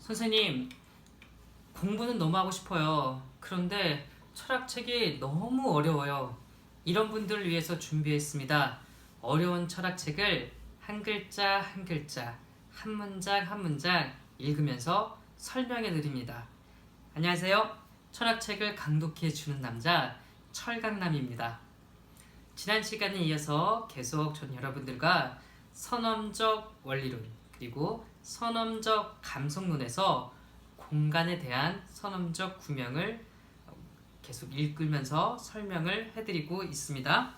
선생님, 공부는 너무 하고 싶어요. 그런데 철학책이 너무 어려워요. 이런 분들을 위해서 준비했습니다. 어려운 철학책을 한 글자 한 글자, 한 문장 한 문장 읽으면서 설명해 드립니다. 안녕하세요. 철학책을 강독해 주는 남자 철강남입니다. 지난 시간에 이어서 계속 전 여러분들과 선험적 원리론 그리고 선험적 감성론에서 공간에 대한 선험적 구명을 계속 읽으면서 설명을 해드리고 있습니다.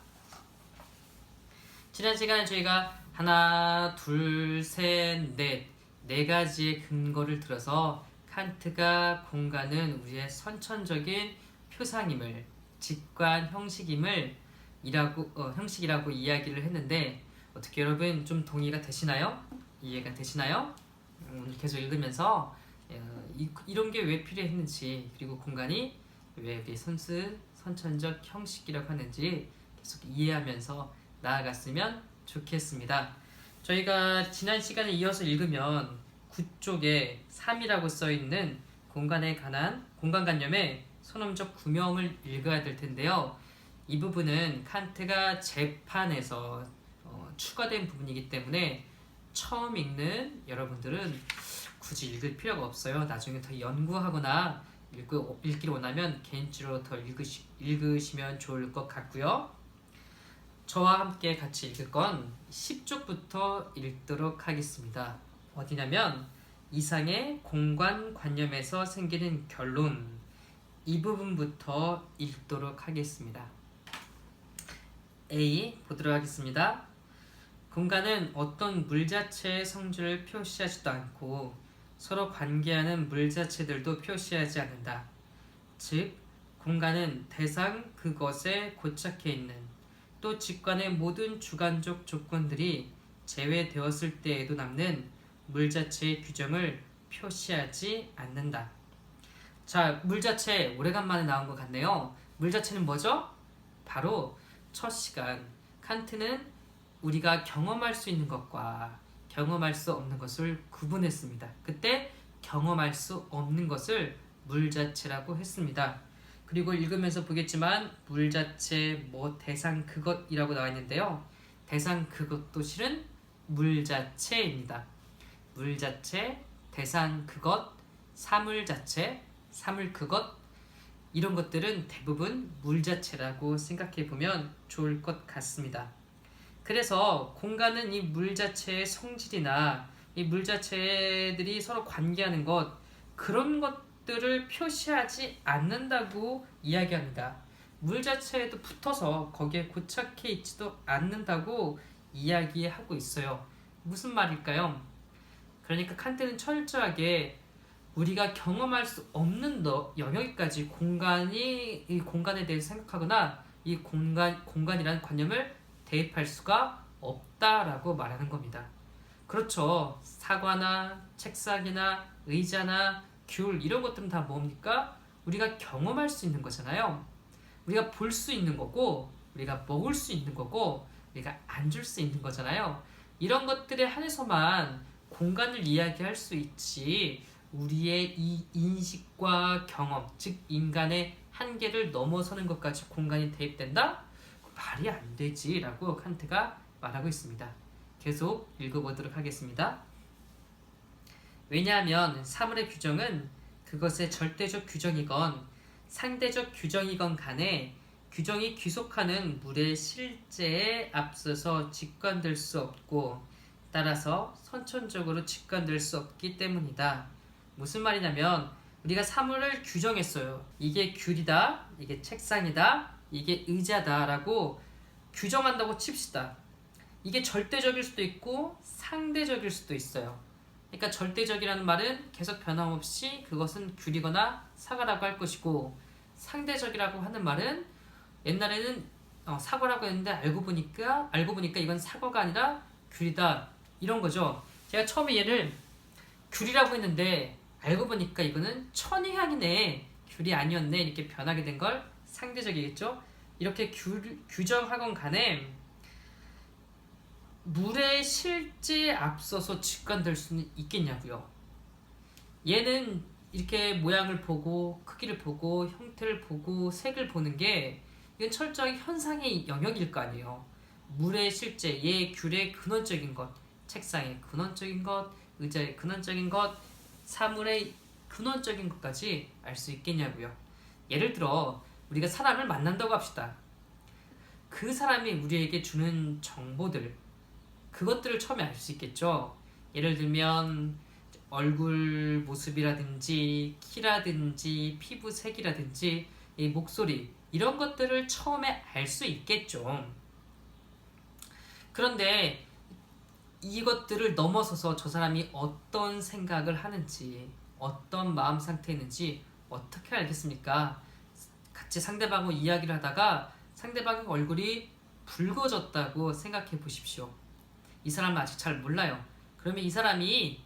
지난 시간에 저희가 하나, 둘, 셋, 네 가지의 근거를 들어서 칸트가 공간은 우리의 선천적인 표상임을, 직관 형식임을 형식이라고 이야기를 했는데 어떻게 여러분 좀 동의가 되시나요? 이해가 되시나요? 계속 읽으면서 이런 게 왜 필요했는지 그리고 공간이 왜 우리 선천적 형식이라고 하는지 계속 이해하면서 나아갔으면 좋겠습니다. 저희가 지난 시간에 이어서 읽으면 9쪽에 3이라고 써있는 공간에 관한 공간관념의 선험적 구명을 읽어야 될 텐데요. 이 부분은 칸트가 재판에서 추가된 부분이기 때문에 처음 읽는 여러분들은 굳이 읽을 필요가 없어요. 나중에 더 연구하거나 읽기를 원하면 개인적으로 더 읽으시면 좋을 것 같고요. 저와 함께 같이 읽을 건 10쪽부터 읽도록 하겠습니다. 어디냐면 이상의 공간관념에서 생기는 결론, 이 부분부터 읽도록 하겠습니다. A 보도록 하겠습니다. 공간은 어떤 물 자체의 성질을 표시하지도 않고 서로 관계하는 물 자체들도 표시하지 않는다. 즉, 공간은 대상 그것에 고착해 있는 또 직관의 모든 주관적 조건들이 제외되었을 때에도 남는 물 자체의 규정을 표시하지 않는다. 자, 물 자체 오래간만에 나온 것 같네요. 물 자체는 뭐죠? 바로 첫 시간 칸트는 우리가 경험할 수 있는 것과 경험할 수 없는 것을 구분했습니다. 그때 경험할 수 없는 것을 물 자체라고 했습니다. 그리고 읽으면서 보겠지만 물 자체, 대상 그것이라고 나와 있는데요. 대상 그것도 실은 물 자체입니다. 물 자체, 대상 그것, 사물 자체, 사물 그것, 이런 것들은 대부분 물 자체라고 생각해 보면 좋을 것 같습니다. 그래서 공간은 이 물 자체의 성질이나 이 물 자체들이 서로 관계하는 것, 그런 것들을 표시하지 않는다고 이야기합니다. 물 자체에도 붙어서 거기에 고착해 있지도 않는다고 이야기하고 있어요. 무슨 말일까요? 그러니까 칸트는 철저하게 우리가 경험할 수 없는 영역까지 이 공간에 대해서 생각하거나 이 공간이라는 관념을 대입할 수가 없다라고 말하는 겁니다. 그렇죠. 사과나 책상이나 의자나 귤 이런 것들은 다 뭡니까? 우리가 경험할 수 있는 거잖아요. 우리가 볼 수 있는 거고 우리가 먹을 수 있는 거고 우리가 앉을 수 있는 거잖아요. 이런 것들에 한해서만 공간을 이야기할 수 있지 우리의 이 인식과 경험, 즉 인간의 한계를 넘어서는 것까지 공간이 대입된다? 말이 안 되지 라고 칸트가 말하고 있습니다. 계속 읽어보도록 하겠습니다. 왜냐하면 사물의 규정은 그것의 절대적 규정이건 상대적 규정이건 간에 규정이 귀속하는 물의 실제에 앞서서 직관될 수 없고 따라서 선천적으로 직관될 수 없기 때문이다. 무슨 말이냐면 우리가 사물을 규정했어요. 이게 귤이다, 이게 책상이다, 이게 의자다 라고 규정한다고 칩시다. 이게 절대적일 수도 있고 상대적일 수도 있어요. 그러니까 절대적이라는 말은 계속 변함없이 그것은 귤이거나 사과라고 할 것이고 상대적이라고 하는 말은 옛날에는 사과라고 했는데 알고 보니까 이건 사과가 아니라 귤이다 이런 거죠. 제가 처음에 얘를 귤이라고 했는데 알고 보니까 이거는 천혜향이네, 귤이 아니었네 이렇게 변하게 된 걸 상대적이겠죠. 이렇게 규정하건 간에 물의 실제에 앞서서 직관될 수는 있겠냐고요. 얘는 이렇게 모양을 보고 크기를 보고 형태를 보고 색을 보는 게 이건 철저히 현상의 영역일 거 아니에요. 물의 실제, 얘 귤의 근원적인 것, 책상의 근원적인 것, 의자의 근원적인 것, 사물의 근원적인 것까지 알 수 있겠냐고요. 예를 들어 우리가 사람을 만난다고 합시다. 그 사람이 우리에게 주는 정보들, 그것들을 처음에 알 수 있겠죠. 예를 들면 얼굴 모습이라든지 키라든지 피부색이라든지 이 목소리, 이런 것들을 처음에 알 수 있겠죠. 그런데 이것들을 넘어서서 저 사람이 어떤 생각을 하는지, 어떤 마음 상태에 있는지 어떻게 알겠습니까? 같이 상대방과 이야기를 하다가 상대방의 얼굴이 붉어졌다고 생각해 보십시오. 이 사람은 아직 잘 몰라요. 그러면 이 사람이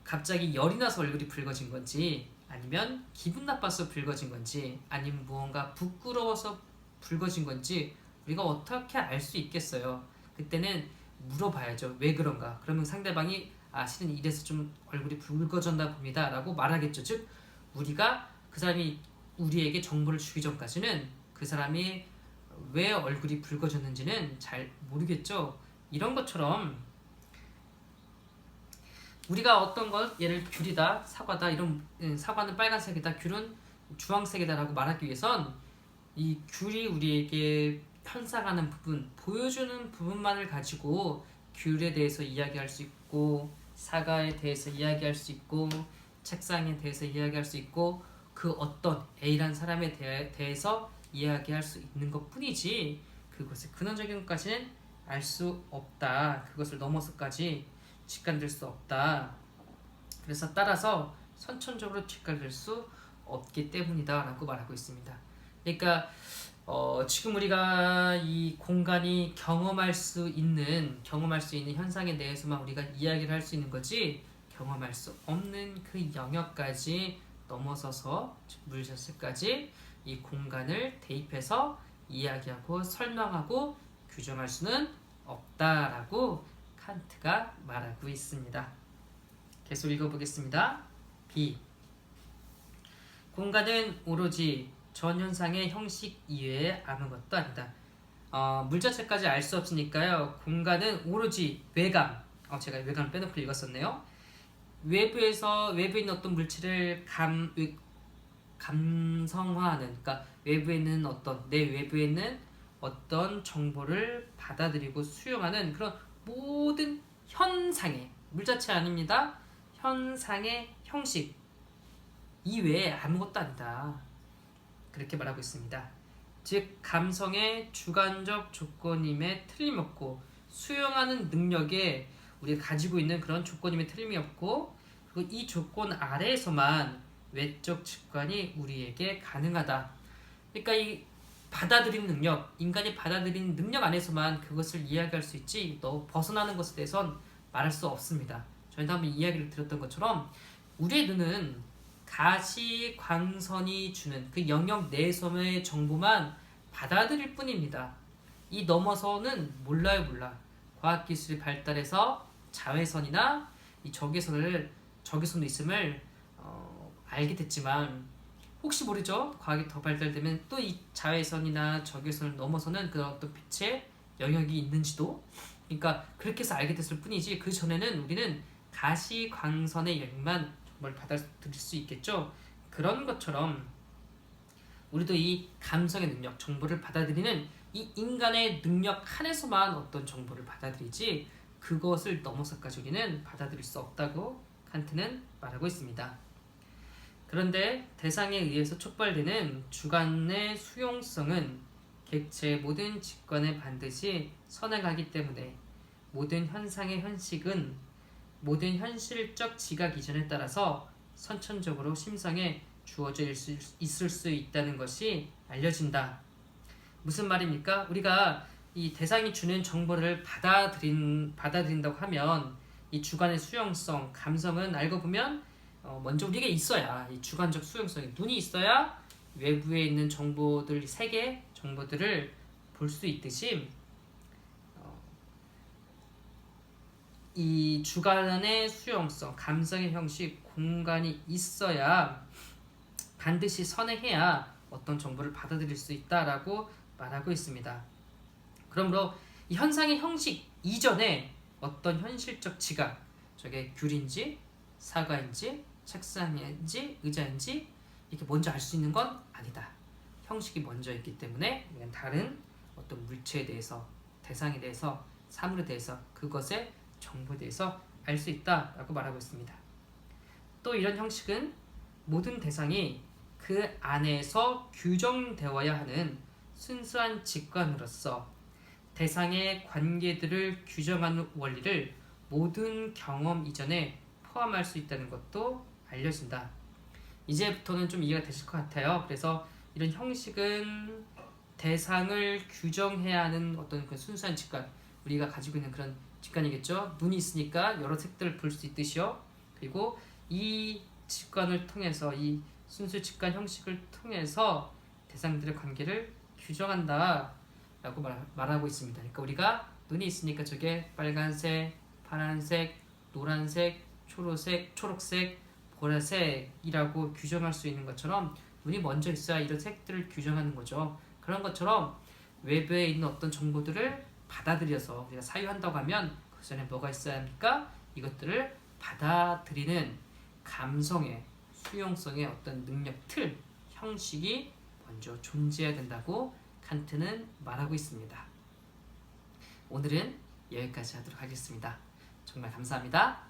갑자기 열이 나서 얼굴이 붉어진 건지, 아니면 기분 나빠서 붉어진 건지, 아니면 무언가 부끄러워서 붉어진 건지 우리가 어떻게 알 수 있겠어요? 그때는 물어봐야죠. 왜 그런가? 그러면 상대방이 실은 이래서 좀 얼굴이 붉어졌나 봅니다 라고 말하겠죠. 즉 우리가 그 사람이 우리에게 정보를 주기 전까지는 그 사람이 왜 얼굴이 붉어졌는지는 잘 모르겠죠. 이런 것처럼 우리가 어떤 것, 예를 귤이다, 사과다, 이런 사과는 빨간색이다, 귤은 주황색이다 라고 말하기 위해선 이 귤이 우리에게 현상하는 부분, 보여주는 부분만을 가지고 귤에 대해서 이야기할 수 있고, 사과에 대해서 이야기할 수 있고, 책상에 대해서 이야기할 수 있고, 그 어떤 A라는 사람에 대해서 이야기할 수 있는 것 뿐이지, 그것의 근원적인 것까지는 알 수 없다. 그것을 넘어서까지 직관될 수 없다. 그래서 따라서 선천적으로 직관될 수 없기 때문이다 라고 말하고 있습니다. 그러니까 지금 우리가 이 공간이 경험할 수 있는 현상에 대해서만 우리가 이야기를 할 수 있는 거지, 경험할 수 없는 그 영역까지 넘어서서 물자체까지 이 공간을 대입해서 이야기하고 설명하고 규정할 수는 없다라고 칸트가 말하고 있습니다. 계속 읽어보겠습니다. B. 공간은 오로지 전 현상의 형식 이외에 아무것도 아니다. 물 자체까지 알 수 없으니까요. 공간은 오로지 외감. 제가 외감을 빼놓고 읽었었네요. 외부에 있는 어떤 물질을 감성화하는, 그러니까 내 외부에 있는 어떤 정보를 받아들이고 수용하는 그런 모든 현상의, 물 자체 아닙니다. 현상의 형식 이외에 아무것도 아니다. 그렇게 말하고 있습니다. 즉 감성의 주관적 조건임에 틀림없고, 수용하는 능력에 우리가 가지고 있는 그런 조건임에 틀림이 없고, 그리고 이 조건 아래에서만 외적 직관이 우리에게 가능하다. 그러니까 이 받아들이는 능력, 인간이 받아들이는 능력 안에서만 그것을 이야기할 수 있지, 벗어나는 것에 대해선 말할 수 없습니다. 저희도 한번 이야기를 드렸던 것처럼 우리의 눈은 가시광선이 주는 그 영역 내에서의 정보만 받아들일 뿐입니다. 이 넘어서는 몰라. 과학기술이 발달해서 자외선이나 이 적외선도 있음을 알게 됐지만, 혹시 모르죠? 과학이 더 발달되면 또 이 자외선이나 적외선을 넘어서는 그런 어떤 빛의 영역이 있는지도, 그러니까 그렇게 해서 알게 됐을 뿐이지, 그 전에는 우리는 가시광선의 영역만 정말 받아들일 수 있겠죠. 그런 것처럼 우리도 이 감성의 능력, 정보를 받아들이는 이 인간의 능력 안에서만 어떤 정보를 받아들이지, 그것을 넘어서까지 우리는 받아들일 수 없다고 칸트는 말하고 있습니다. 그런데 대상에 의해서 촉발되는 주관의 수용성은 객체의 모든 직관에 반드시 선행하기 때문에 모든 현상의 현식은 모든 현실적 지각 이전에 따라서 선천적으로 심성에 주어져 있을 수 있다는 것이 알려진다. 무슨 말입니까? 우리가 이 대상이 주는 정보를 받아들인다고 하면 이 주관의 수용성, 감성은 알고 보면 먼저 우리가 있어야, 이 주관적 수용성이, 눈이 있어야 외부에 있는 정보들, 세계 정보들을 볼 수 있듯이 이 주관의 수용성, 감성의 형식, 공간이 있어야 반드시 선행해야 어떤 정보를 받아들일 수 있다라고 말하고 있습니다. 그러므로 이 현상의 형식 이전에 어떤 현실적 지각, 저게 귤인지 사과인지 책상인지 의자인지 이렇게 먼저 알 수 있는 건 아니다. 형식이 먼저 있기 때문에 이건 다른 어떤 물체에 대해서, 대상에 대해서, 사물에 대해서, 그것의 정보에 대해서 알 수 있다라고 말하고 있습니다. 또 이런 형식은 모든 대상이 그 안에서 규정되어야 하는 순수한 직관으로서 대상의 관계들을 규정하는 원리를 모든 경험 이전에 포함할 수 있다는 것도 알려진다. 이제부터는 좀 이해가 되실 것 같아요. 그래서 이런 형식은 대상을 규정해야 하는 어떤 그 순수한 직관, 우리가 가지고 있는 그런 직관이겠죠. 눈이 있으니까 여러 색들을 볼 수 있듯이요. 그리고 이 직관을 통해서, 이 순수 직관 형식을 통해서 대상들의 관계를 규정한다 라고 말하고 있습니다. 그러니까 우리가 눈이 있으니까 저게 빨간색, 파란색, 노란색, 초록색, 보라색이라고 규정할 수 있는 것처럼 눈이 먼저 있어야 이런 색들을 규정하는 거죠. 그런 것처럼 외부에 있는 어떤 정보들을 받아들여서 우리가 사유한다고 하면 그 전에 뭐가 있어야 합니까? 이것들을 받아들이는 감성의, 수용성의 어떤 능력, 틀, 형식이 먼저 존재해야 된다고 칸트는 말하고 있습니다. 오늘은 여기까지 하도록 하겠습니다. 정말 감사합니다.